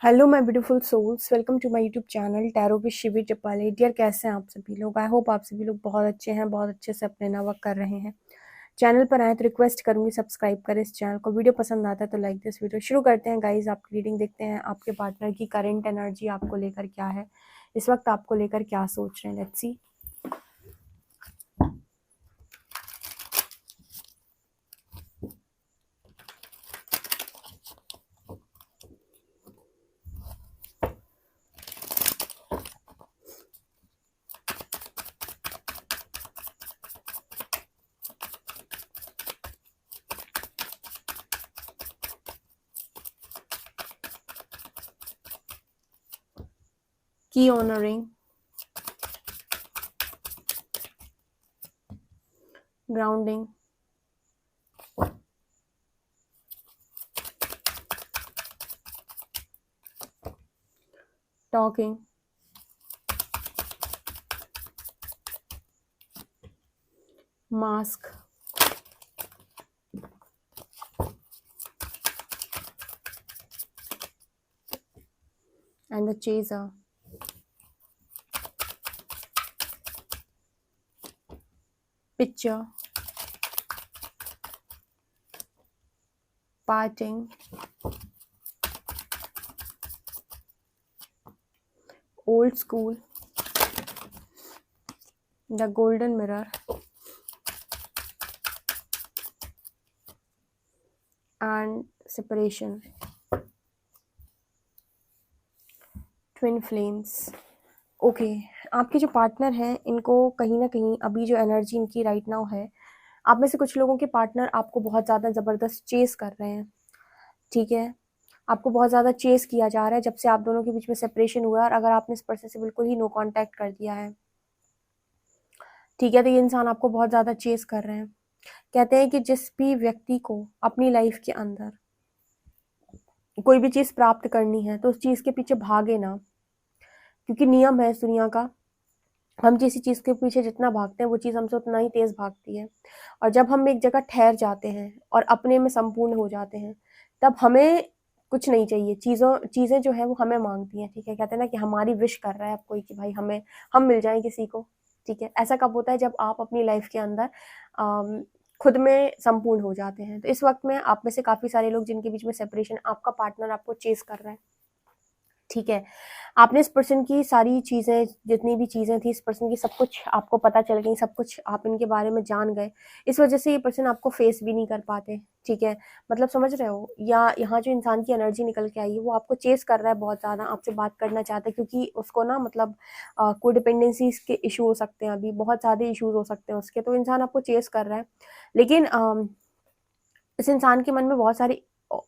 Hello my beautiful souls, welcome to my YouTube channel tarot with Shivi Tipale. Dear, कैसे हैं आप सभी लोग? आई होप आप सभी लोग बहुत अच्छे हैं, बहुत अच्छे से अपने ना वर्क कर रहे हैं। चैनल पर आए तो रिक्वेस्ट करूंगी सब्सक्राइब करें इस चैनल को। वीडियो पसंद आता है तो लाइक दिस वीडियो। शुरू करते हैं गाइज। आपकी रीडिंग देखते हैं आपके पार्टनर की करंट एनर्जी आपको लेकर क्या है, इस वक्त आपको लेकर क्या सोच रहे हैं। Let's see. की honouring, grounding, talking, mask, and the chaser. Picture, parting, old school, the golden mirror, and separation, twin flames. Okay, आपके जो पार्टनर हैं इनको कहीं ना कहीं अभी जो एनर्जी इनकी राइट नाउ है, आप में से कुछ लोगों के पार्टनर आपको बहुत ज़्यादा ज़बरदस्त चेस कर रहे हैं। ठीक है, आपको बहुत ज़्यादा चेस किया जा रहा है जब से आप दोनों के बीच में सेपरेशन हुआ है। और अगर आपने इस पर्सन से बिल्कुल ही नो कांटेक्ट कर दिया है, ठीक है, तो ये इंसान आपको बहुत ज़्यादा चेस कर रहे हैं। कहते हैं कि जिस भी व्यक्ति को अपनी लाइफ के अंदर कोई भी चीज़ प्राप्त करनी है तो उस चीज़ के पीछे भागे ना, क्योंकि नियम है इस दुनिया का, हम किसी चीज़ के पीछे जितना भागते हैं वो चीज़ हमसे उतना ही तेज़ भागती है। और जब हम एक जगह ठहर जाते हैं और अपने में संपूर्ण हो जाते हैं, तब हमें कुछ नहीं चाहिए। चीज़ें जो है वो हमें मांगती हैं। ठीक है, कहते हैं ना कि हमारी विश कर रहा है अब कोई कि भाई हम मिल जाएं किसी को। ठीक है, ऐसा कब होता है? जब आप अपनी लाइफ के अंदर खुद में संपूर्ण हो जाते हैं। तो इस वक्त में आप में से काफ़ी सारे लोग जिनके बीच में सेपरेशन, आपका पार्टनर आपको चेस कर रहा है। ठीक है, आपने इस पर्सन की सारी चीज़ें, जितनी भी चीज़ें थी इस पर्सन की, सब कुछ आपको पता चल गई, सब कुछ आप इनके बारे में जान गए। इस वजह से ये पर्सन आपको फेस भी नहीं कर पाते। ठीक है, मतलब समझ रहे हो? या यहाँ जो इंसान की एनर्जी निकल के आई है वो आपको चेस कर रहा है, बहुत ज़्यादा आपसे बात करना चाहता है, क्योंकि उसको ना मतलब कोई डिपेंडेंसीज के इशू हो सकते हैं, अभी बहुत ज़्यादा इशूज हो सकते हैं उसके। तो इंसान आपको चेस कर रहा है, लेकिन इस इंसान के मन में बहुत सारी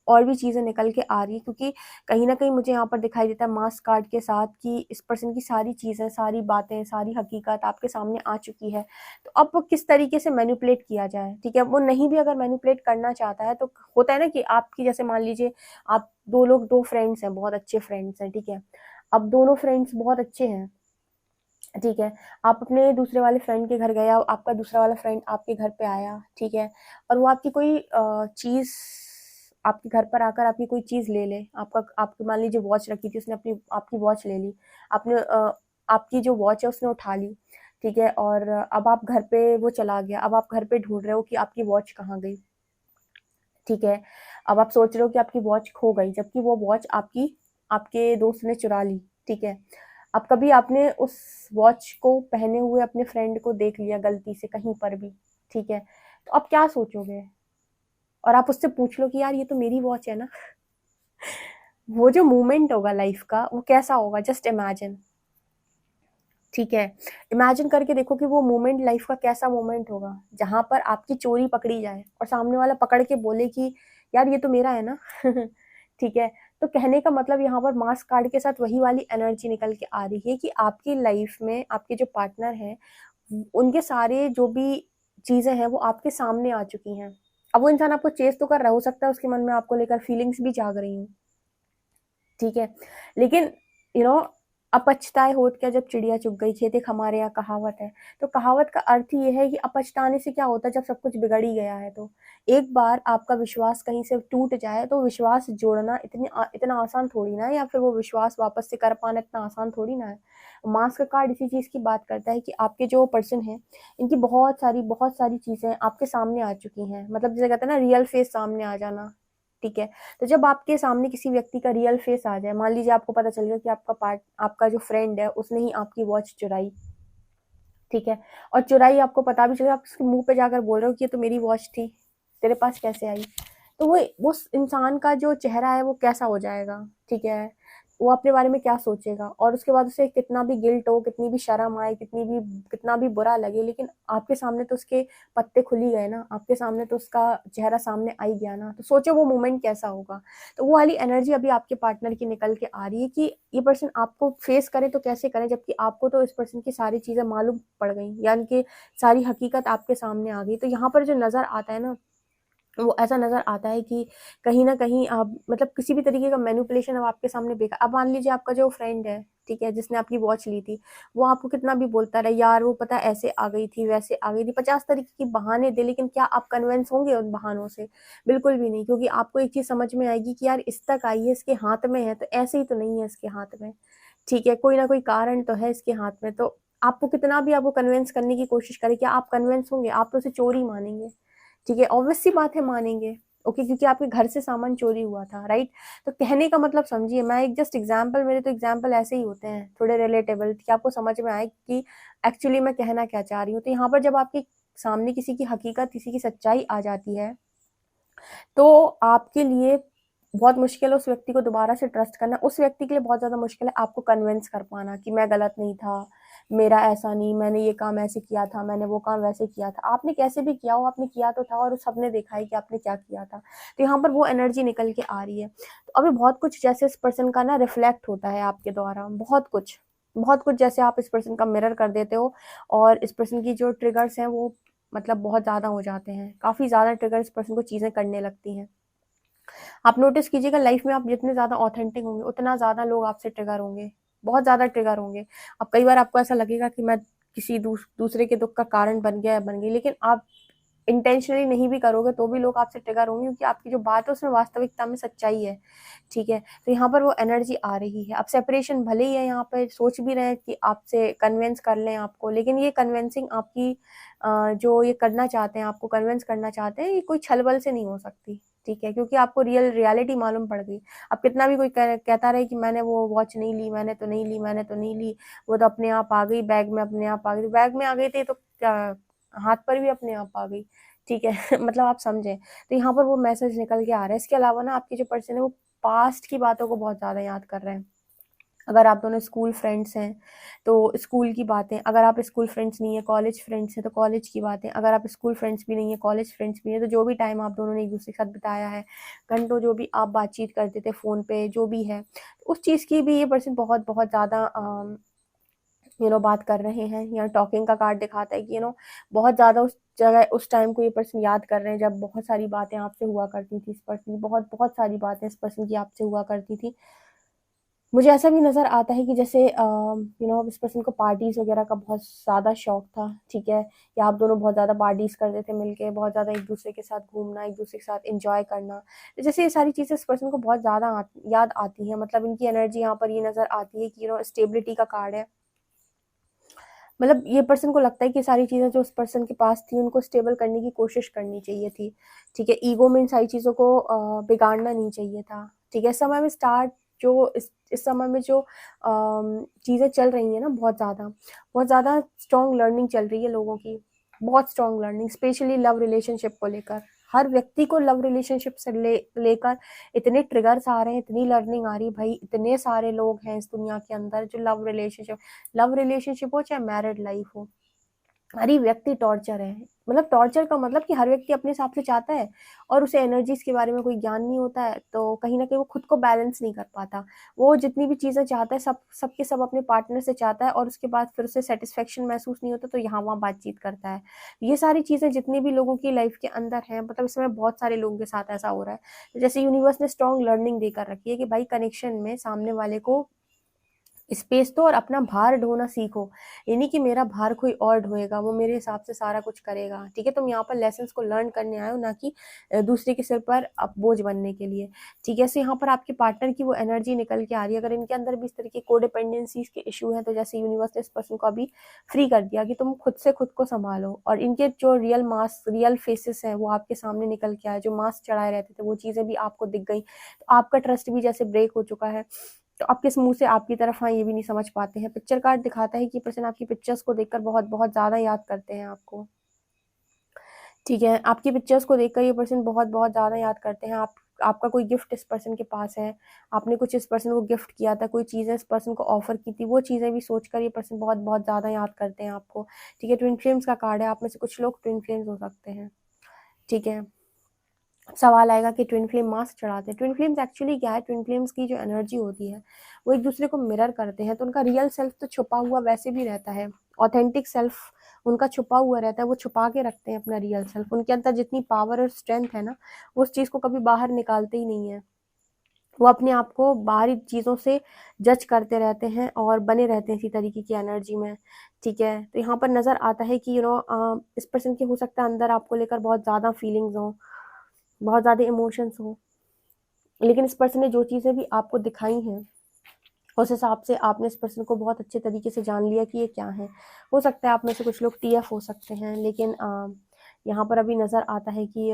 और भी चीज़ें निकल के आ रही है, क्योंकि कहीं ना कहीं मुझे यहाँ पर दिखाई देता है मास्क कार्ड के साथ कि इस पर्सन की सारी चीज़ें, सारी बातें, सारी हकीकत आपके सामने आ चुकी है। तो अब वो किस तरीके से मैनिपुलेट किया जाए। ठीक है, वो नहीं भी अगर मैनिपुलेट करना चाहता है तो होता है ना कि आपकी, जैसे मान लीजिए आप दो फ्रेंड्स हैं, बहुत अच्छे फ्रेंड्स हैं। ठीक है, अब दोनों फ्रेंड्स बहुत अच्छे हैं। ठीक है, आप अपने दूसरे वाले फ्रेंड के घर गए, आपका दूसरा वाला फ्रेंड आपके घर पे आया। ठीक है, और वो आपकी कोई चीज़, आपके घर पर आकर आपकी कोई चीज़ ले ले। आपकी मान लीजिए वॉच रखी थी, उसने अपनी आपकी वॉच ले ली। आपने आपकी जो वॉच है उसने उठा ली। ठीक है, और अब आप घर पे, वो चला गया, अब आप घर पे ढूंढ रहे हो कि आपकी वॉच कहाँ गई। ठीक है, अब आप सोच रहे हो कि आपकी वॉच खो गई, जबकि वो वॉच आपकी आपके दोस्त ने चुरा ली। ठीक है, अब कभी आपने उस वॉच को पहने हुए अपने फ्रेंड को देख लिया गलती से कहीं पर भी। ठीक है, तो अब क्या सोचोगे? और आप उससे पूछ लो कि यार ये तो मेरी वॉच है ना। वो जो मोमेंट होगा लाइफ का वो कैसा होगा, जस्ट इमेजिन। ठीक है, इमेजिन करके देखो कि वो मोमेंट लाइफ का कैसा मोमेंट होगा, जहां पर आपकी चोरी पकड़ी जाए और सामने वाला पकड़ के बोले कि यार ये तो मेरा है ना। ठीक है, तो कहने का मतलब यहाँ पर मास्क कार्ड के साथ वही वाली एनर्जी निकल के आ रही है कि आपकी लाइफ में आपके जो पार्टनर हैं उनके सारे जो भी चीजें हैं वो आपके सामने आ चुकी हैं। अब वो इंसान आपको चेस तो कर रहा, हो सकता है उसके मन में आपको लेकर फीलिंग्स भी जाग रही हूँ। ठीक है, लेकिन यू नो अपछताए होत क्या जब चिड़िया चुग गई खेत, एक हमारे यहाँ कहावत है। तो कहावत का अर्थ ये है कि अपछताने से क्या होता है, जब सब कुछ बिगड़ ही गया है तो एक बार आपका विश्वास कहीं से टूट जाए तो विश्वास जोड़ना इतना आसान थोड़ी ना है, या फिर वो विश्वास वापस से कर पाना इतना आसान थोड़ी ना है। मार्क्स का कार्ड इसी चीज़ की बात करता है कि आपके जो पर्सन है, इनकी बहुत सारी चीज़ें आपके सामने आ चुकी हैं। मतलब जिसे कहते हैं ना रियल फेस सामने आ जाना, ठीक है। तो जब आपके सामने किसी व्यक्ति का रियल फेस आ जाए, मान लीजिए आपको पता चल गया कि आपका जो फ्रेंड है उसने ही आपकी वॉच चुराई, ठीक है, और चुराई आपको पता भी चला, आप उसके मुंह पे जाकर बोल रहे हो कि ये तो मेरी वॉच थी, तेरे पास कैसे आई। तो वो उस इंसान का जो चेहरा है वो कैसा हो जाएगा, ठीक है, वो अपने बारे में क्या सोचेगा, और उसके बाद उसे कितना भी गिल्ट हो, कितनी भी शर्म आए, कितना भी बुरा लगे, लेकिन आपके सामने तो उसके पत्ते खुल ही गए ना, आपके सामने तो उसका चेहरा सामने आ ही गया ना। तो सोचो वो मोमेंट कैसा होगा। तो वो वाली एनर्जी अभी आपके पार्टनर की निकल के आ रही है कि ये पर्सन आपको फेस करे तो कैसे करे, जबकि आपको तो इस पर्सन की सारी चीजें मालूम पड़ गई, यानी कि सारी हकीकत आपके सामने आ गई। तो यहाँ पर जो नजर आता है ना, वो ऐसा नज़र आता है कि कहीं न कहीं आप मतलब किसी भी तरीके का मैनिपुलेशन अब आपके सामने बेकार। अब मान लीजिए आपका जो फ्रेंड है, ठीक है, जिसने आपकी वॉच ली थी, वो आपको कितना भी बोलता रहे, यार वो पता है ऐसे आ गई थी, वैसे आ गई थी, 50 तरीके के बहाने दे, लेकिन क्या आप कन्विंस होंगे उन बहानों से? बिल्कुल भी नहीं, क्योंकि आपको एक चीज़ समझ में आएगी कि यार इस तक आई है, इसके हाथ में है, तो ऐसे ही तो नहीं है इसके हाथ में, ठीक है, कोई ना कोई कारण तो है इसके हाथ में। तो आपको कितना भी आपको कन्विंस करने की कोशिश करे, क्या आप कन्विंस होंगे? आप तो उसे चोर ही मानेंगे, ठीक है, ऑब्वियस सी बात है मानेंगे, ओके, क्योंकि आपके घर से सामान चोरी हुआ था, राइट। तो कहने का मतलब समझिए, मैं एक जस्ट एग्जांपल, मेरे तो एग्जांपल ऐसे ही होते हैं थोड़े रिलेटेबल कि आपको समझ में आए कि एक्चुअली मैं कहना क्या चाह रही हूँ। तो यहाँ पर जब आपके सामने किसी की हकीकत, किसी की सच्चाई आ जाती है, तो आपके लिए बहुत मुश्किल है उस व्यक्ति को दोबारा से ट्रस्ट करना। उस व्यक्ति के लिए बहुत ज़्यादा मुश्किल है आपको कन्विंस कर पाना कि मैं गलत नहीं था, मेरा ऐसा नहीं, मैंने ये काम ऐसे किया था, मैंने वो काम वैसे किया था। आपने कैसे भी किया हो, आपने किया तो था, और सबने देखा है कि आपने क्या किया था। तो यहाँ पर वो एनर्जी निकल के आ रही है। तो अभी बहुत कुछ जैसे इस पर्सन का ना रिफ्लेक्ट होता है आपके द्वारा, बहुत कुछ जैसे आप इस पर्सन का मिरर कर देते हो, और इस पर्सन की जो ट्रिगर्स हैं वो मतलब बहुत ज़्यादा हो जाते हैं, काफ़ी ज़्यादा ट्रिगर इस पर्सन को चीज़ें करने लगती हैं। आप नोटिस कीजिएगा लाइफ में आप जितने ज़्यादा ऑथेंटिक होंगे, उतना ज़्यादा लोग आपसे ट्रिगर होंगे, बहुत ज़्यादा ट्रिगर होंगे। अब कई बार आपको ऐसा लगेगा कि मैं किसी दूसरे के दुख का कारण बन गया या बन गई, लेकिन आप इंटेंशनली नहीं भी करोगे तो भी लोग आपसे ट्रिगर होंगे, क्योंकि आपकी जो बात है उसमें वास्तविकता में सच्चाई है, ठीक है। तो यहाँ पर वो एनर्जी आ रही है। अब सेपरेशन भले ही है, यहाँ पर सोच भी रहे हैं कि आपसे कन्विंस कर लें आपको, लेकिन ये कन्विंसिंग आपकी जो ये करना चाहते हैं, आपको कन्विंस करना चाहते हैं, ये कोई छल बल से नहीं हो सकती, ठीक है, क्योंकि आपको रियलिटी मालूम पड़ गई। अब कितना भी कोई कहता रहे कि मैंने वो वॉच नहीं ली, मैंने तो नहीं ली, मैंने तो नहीं ली, वो तो अपने आप आ गई, बैग में अपने आप आ गई, बैग में आ गई थी तो क्या हाथ पर भी अपने आप आ गई, ठीक है। मतलब आप समझें। तो यहाँ पर वो मैसेज निकल के आ रहा है। इसके अलावा ना आपके जो पर्सन है वो पास्ट की बातों को बहुत ज़्यादा याद कर रहे हैं। अगर आप दोनों स्कूल फ्रेंड्स हैं तो स्कूल की बातें, अगर आप स्कूल फ्रेंड्स नहीं है, कॉलेज फ्रेंड्स हैं तो कॉलेज की बातें, अगर आप स्कूल फ्रेंड्स भी नहीं है, कॉलेज फ्रेंड्स भी हैं, तो जो भी टाइम आप दोनों ने एक दूसरे के साथ बिताया है, घंटों जो भी आप बातचीत करते थे फ़ोन पे, जो भी है, उस चीज़ की भी ये पर्सन बहुत बहुत ज़्यादा बात कर रहे हैं। यहाँ टॉकिंग का कार्ड दिखाता है कि बहुत ज़्यादा उस जगह उस टाइम को ये पर्सन याद कर रहे हैं जब बहुत सारी बातें आपसे हुआ करती थी। इस पर्सन की बहुत बहुत सारी बातें इस पर्सन की आपसे हुआ करती थी। मुझे ऐसा भी नज़र आता है कि जैसे इस पर्सन को पार्टीज़ वगैरह का बहुत ज़्यादा शौक था, ठीक है, या आप दोनों बहुत ज़्यादा पार्टीज़ करते थे मिलके, बहुत ज़्यादा एक दूसरे के साथ घूमना, एक दूसरे के साथ एंजॉय करना। तो जैसे ये सारी चीज़ें इस पर्सन को बहुत ज़्यादा याद आती हैं। मतलब इनकी एनर्जी यहाँ पर ये नज़र आती है कि स्टेबिलिटी का कार्ड है। मतलब ये पर्सन को लगता है कि सारी चीज़ें जो उस पर्सन के पास थी उनको स्टेबल करने की कोशिश करनी चाहिए थी, ठीक है, ईगो में इन सारी चीज़ों को बिगाड़ना नहीं चाहिए था, ठीक है। इस समय में जो चीज़ें चल रही हैं ना, बहुत ज़्यादा स्ट्रॉन्ग लर्निंग चल रही है लोगों की, बहुत strong learning, specially love relationship को लेकर। हर व्यक्ति को लव रिलेशनशिप से लेकर इतने ट्रिगर्स आ रहे हैं, इतनी लर्निंग आ रही है भाई, इतने सारे लोग हैं इस दुनिया के अंदर जो लव रिलेशनशिप हो चाहे मैरिड लाइफ हो, हर ही व्यक्ति टॉर्चर है। मतलब टॉर्चर का मतलब कि हर व्यक्ति अपने हिसाब से चाहता है और उसे एनर्जीज के बारे में कोई ज्ञान नहीं होता है, तो कहीं ना कहीं वो खुद को बैलेंस नहीं कर पाता। वो जितनी भी चीज़ें चाहता है सब अपने पार्टनर से चाहता है, और उसके बाद फिर उसे सेटिस्फेक्शन महसूस नहीं होता तो यहाँ वहाँ बातचीत करता है। ये सारी चीज़ें जितनी भी लोगों की लाइफ के अंदर हैं, मतलब इसमें बहुत सारे लोगों के साथ ऐसा हो रहा है। जैसे यूनिवर्स ने स्ट्रॉन्ग लर्निंग देकर रखी है कि भाई कनेक्शन में सामने वाले को स्पेस दो और अपना भार ढोना सीखो। ये नहीं कि मेरा भार कोई और ढोएगा, वो मेरे हिसाब से सारा कुछ करेगा, ठीक है। तुम यहाँ पर लेसन्स को लर्न करने आए हो, ना कि दूसरे के सिर पर अब बोझ बनने के लिए, ठीक है। ऐसे यहाँ पर आपके पार्टनर की वो एनर्जी निकल के आ रही है। अगर इनके अंदर भी इस तरह के कोडिपेंडेंसीज के इशू हैं, तो जैसे यूनिवर्स ने इस पर्सन को अभी फ्री कर दिया कि तुम खुद से खुद को संभालो, और इनके जो रियल फेसेस हैं वो आपके सामने निकल के आए। जो मास्क चढ़ाए रहते थे वो चीज़ें भी आपको दिख गई, तो आपका ट्रस्ट भी जैसे ब्रेक हो चुका है। तो आप किस मुंह से आपकी तरफ हाँ ये भी नहीं समझ पाते हैं। पिक्चर कार्ड दिखाता है कि पर्सन आपकी पिक्चर्स को देखकर बहुत बहुत ज़्यादा याद करते हैं आपको, ठीक है। आपकी पिक्चर्स को देखकर ये पर्सन बहुत बहुत ज़्यादा याद करते हैं। आपका कोई गिफ्ट इस पर्सन के पास है, आपने कुछ इस पर्सन को गिफ्ट किया था, कोई चीज़ें इस पर्सन को ऑफर की थी, वो चीज़ें भी सोचकर ये पर्सन बहुत बहुत ज़्यादा याद करते हैं आपको, ठीक है। ट्विन फ्लेम्स का कार्ड है, आप में से कुछ लोग ट्विन फ्लेम्स हो सकते हैं, ठीक है। सवाल आएगा कि ट्विन फ्लेम मास्क चढ़ाते हैं। ट्विन फ्लेम्स एक्चुअली क्या है, ट्विन फ्लेम्स की जो एनर्जी होती है वो एक दूसरे को मिरर करते हैं, तो उनका रियल सेल्फ तो छुपा हुआ वैसे भी रहता है, ऑथेंटिक सेल्फ उनका छुपा हुआ रहता है, वो छुपा के रखते हैं अपना रियल सेल्फ। उनके अंदर जितनी पावर और स्ट्रेंथ है ना, वो उस चीज़ को कभी बाहर निकालते ही नहीं है। वो अपने आप को बाहरी चीज़ों से जज करते रहते हैं और बने रहते हैं इसी तरीके की एनर्जी में, ठीक है। तो यहाँ पर नज़र आता है कि इस पर्सन की हो सकता है अंदर आपको लेकर बहुत ज़्यादा फीलिंग्स हों, बहुत ज़्यादा इमोशंस हो, लेकिन इस पर्सन ने जो चीज़ें भी आपको दिखाई हैं उस हिसाब से आपने इस पर्सन को बहुत अच्छे तरीके से जान लिया कि ये क्या है। हो सकता है आप में से कुछ लोग टीएफ हो सकते हैं, लेकिन यहाँ पर अभी नज़र आता है कि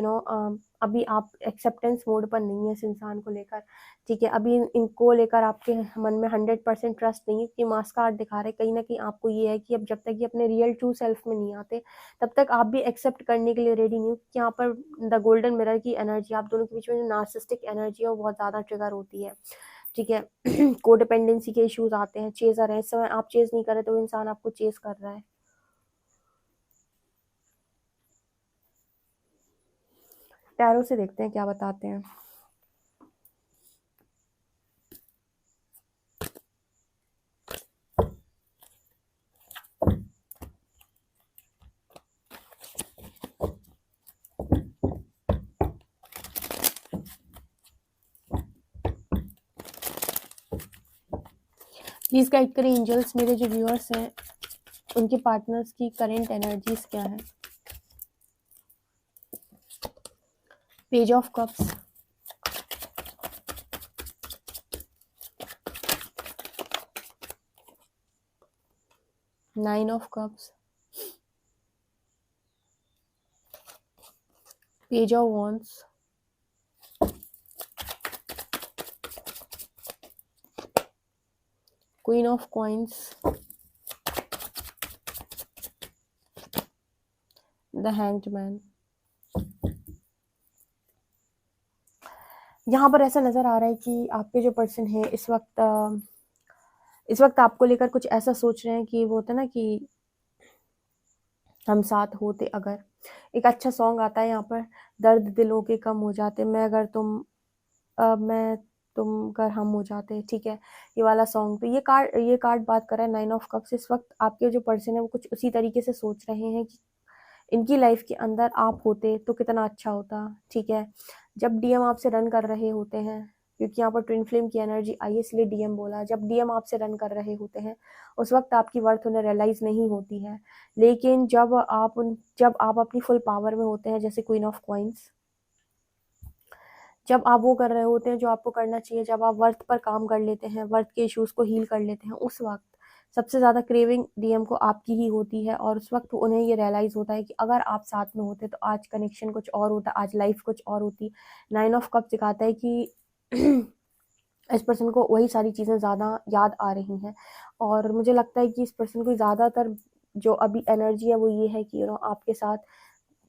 अभी आप एक्सेप्टेंस मोड पर नहीं है इस इंसान को लेकर, ठीक है। अभी इनको लेकर आपके मन में 100% ट्रस्ट नहीं है, कि मास्क कार्ड दिखा रहे कहीं ना कहीं आपको ये है कि अब जब तक ये अपने रियल ट्रू सेल्फ में नहीं आते तब तक आप भी एक्सेप्ट करने के लिए रेडी नहीं हो, कि यहाँ पर द गोल्डन मिरर की एनर्जी, आप दोनों के बीच में जो नार्सिसिस्टिक एनर्जी है वो बहुत ज़्यादा ट्रिगर होती है, ठीक है। कोडिपेंडेंसी के इश्यूज आते हैं, चेजर है, इस समय आप चेज नहीं कर रहे तो वो इंसान आपको चेज कर रहा है। टैरो से देखते हैं क्या बताते हैं। प्लीज गाइड करें एंजल्स, मेरे जो व्यूअर्स हैं उनके पार्टनर्स की करेंट एनर्जीज क्या है। Page of cups, nine of cups, page of wands, queen of coins, the hanged man. यहाँ पर ऐसा नज़र आ रहा है कि आपके जो पर्सन है इस वक्त आपको लेकर कुछ ऐसा सोच रहे हैं कि वो होता है ना कि हम साथ होते अगर। एक अच्छा सॉन्ग आता है यहाँ पर, दर्द दिलों के कम हो जाते, मैं तुम कर हम हो जाते, ठीक है। ये वाला सॉन्ग, तो ये कार्ड बात कर रहा है नाइन ऑफ कप्स। इस वक्त आपके जो पर्सन है वो कुछ उसी तरीके से सोच रहे हैं कि इनकी लाइफ के अंदर आप होते तो कितना अच्छा होता, ठीक है। जब डीएम आपसे रन कर रहे होते हैं, क्योंकि यहाँ पर ट्विन फ्लेम की एनर्जी आई है इसलिए डीएम बोला, जब डीएम आपसे रन कर रहे होते हैं उस वक्त आपकी वर्थ उन्हें रियलाइज नहीं होती है। लेकिन जब आप अपनी फुल पावर में होते हैं, जैसे क्वीन ऑफ कॉइन्स, जब आप वो कर रहे होते हैं जो आपको करना चाहिए, जब आप वर्थ पर काम कर लेते हैं, वर्थ के इश्यूज को हील कर लेते हैं, उस वक्त सबसे ज़्यादा क्रेविंग डीएम को आपकी ही होती है। और उस वक्त उन्हें ये रियलाइज़ होता है कि अगर आप साथ में होते तो आज कनेक्शन कुछ और होता, आज लाइफ कुछ और होती। नाइन ऑफ कप दिखाता है कि इस पर्सन को वही सारी चीज़ें ज़्यादा याद आ रही हैं, और मुझे लगता है कि इस पर्सन को ज़्यादातर जो अभी एनर्जी है वो ये है कि आपके साथ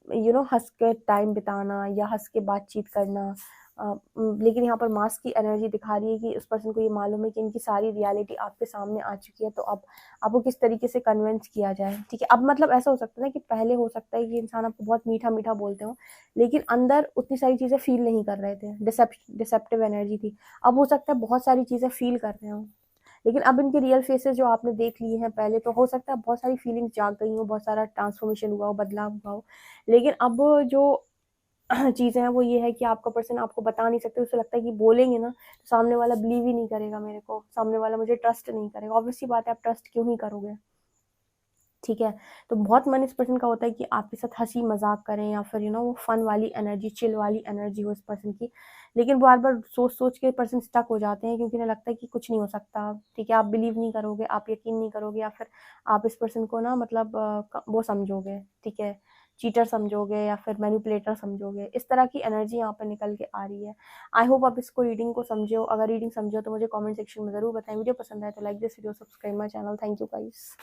हंस के टाइम बिताना या हंस के बातचीत करना। लेकिन यहाँ पर मास्क की एनर्जी दिखा रही है कि उस पर्सन को ये मालूम है कि इनकी सारी रियलिटी आपके सामने आ चुकी है, तो अब आपको किस तरीके से कन्विंस किया जाए, ठीक है। अब मतलब ऐसा हो सकता है ना कि पहले हो सकता है कि इंसान आपको बहुत मीठा मीठा बोलते हो, लेकिन अंदर उतनी सारी चीज़ें फील नहीं कर रहे थे, डिसेप्टिव एनर्जी थी। अब हो सकता है बहुत सारी चीज़ें फील कर रहे हो, लेकिन अब इनके रियल फेसेस जो आपने देख लिए हैं पहले, तो हो सकता है बहुत सारी फीलिंग्स जाग गई हो, बहुत सारा ट्रांसफॉर्मेशन हुआ हो, बदलाव हुआ हो। लेकिन अब जो चीज़ें हैं वो ये है कि आपका पर्सन आपको बता नहीं सकते, उसे लगता है कि बोलेंगे ना तो सामने वाला बिलीव ही नहीं करेगा मेरे को, सामने वाला मुझे ट्रस्ट नहीं करेगा। ऑब्वियस सी बात है, आप ट्रस्ट क्यों ही करोगे, ठीक है? तो बहुत मन इस पर्सन का होता है कि आपके साथ हँसी मज़ाक करें या फिर वो फ़न वाली एनर्जी, चिल वाली एनर्जी हो इस पर्सन की। लेकिन बार-बार सोच-सोच के पर्सन स्टक हो जाते हैं क्योंकि उन्हें लगता है कि कुछ नहीं हो सकता, ठीक है? आप बिलीव नहीं करोगे, आप यकीन नहीं करोगे या फिर आप इस पर्सन को ना मतलब वो समझोगे, ठीक है? चीटर समझोगे या फिर मैनिपुलेटर समझोगे। इस तरह की एनर्जी यहाँ पे निकल के आ रही है। आई होप आप इसको रीडिंग को समझे हो। अगर रीडिंग समझे हो तो मुझे कमेंट सेक्शन में ज़रूर बताएँ। वीडियो पसंद आए तो like this video, subscribe my channel. Thank you guys.